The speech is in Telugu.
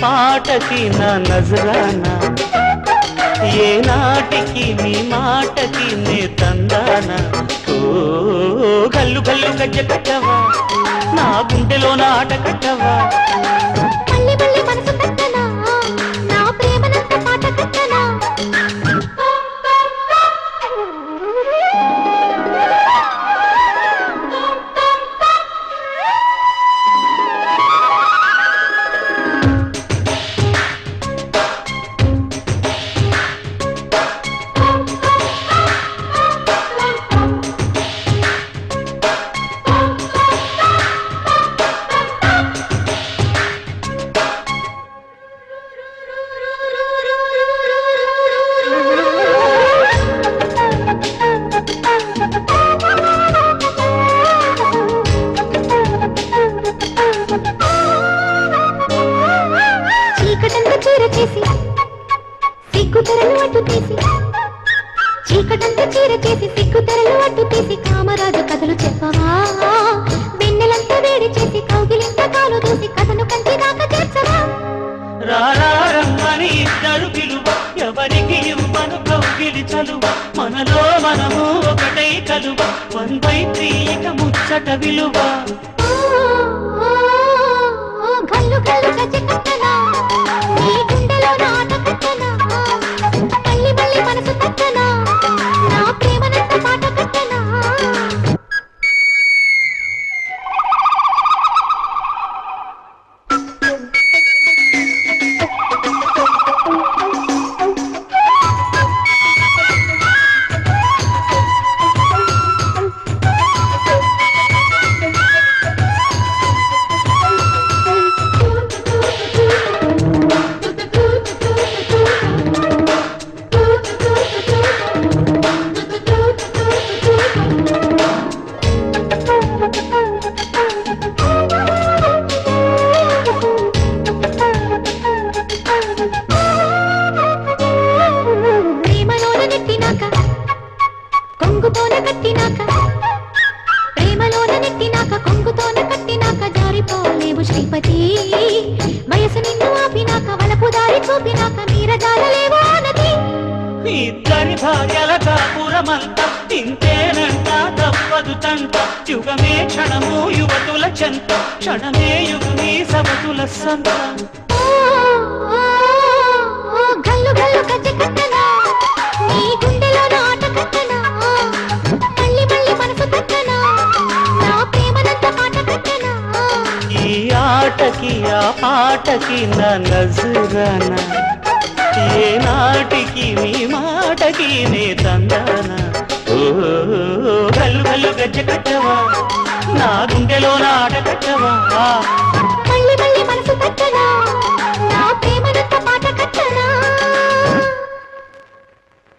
పాటకి నా నజరానా ఏ నాటికి నీ మాటకి నే తందానా ఓ గల్లు గల్లు గజ్జ కట్టవా నా గుండెలో ఆట కట్టవా మళ్ళీ మళ్ళీ మనసు కట్టనా నా ప్రేమనంత పాట కట్టనా చీకటంతా చీర చేసి సిగ్గుతెరలు అడ్డు తీసి కామరాజు కథలు చెప్పవా వెన్నెలంతా వేడి చేసి కౌగిలింత కాలు దూసి కథను కంటి దాకా చేర్చవా రారమ్మని ఇద్దరు పిలువ ఎవరికి ఇవ్వను కౌగిలి చలువ మనలో మనము ఒకటై కలువ 1/3 ఇక ముచ్చట విలువ గల్లు గల్లు గజ్జ కట్టనా నీ గుండెలో ఆట కట్టనా మళ్ళీ మళ్ళీ మనసు కట్టనా నా ప్రేమనంత పాట కట్టనా కొంగుతోన కట్టినాక జారిపోలేవు శ్రీపతి వయసు నిన్ను ఆపినాక వలపు దారి చూపినాక నీరజాలలేవో నది ఇద్దరి భార్యల కాపురమంత ఇంతేనంట తప్పదు తంట యుగమే క్షణము యువతుల చెంత క్షణమే యుగమే సవతుల సంత గల్లు గల్లు గజ్జ కట్టనా నీ గుండెలో ఆట కట్టనా మళ్ళీ మళ్ళీ మనసు కట్టనా నా ప్రేమనంత పాట కట్టనా ఈ ఆటకి ఆ పాటకి నా నజరానా ఏ నాటికి నీ మాటకి నే తందానా ఓ గల్లు గల్లు గజ్జ కట్టవా నా గుండెలో ఆట కట్టవా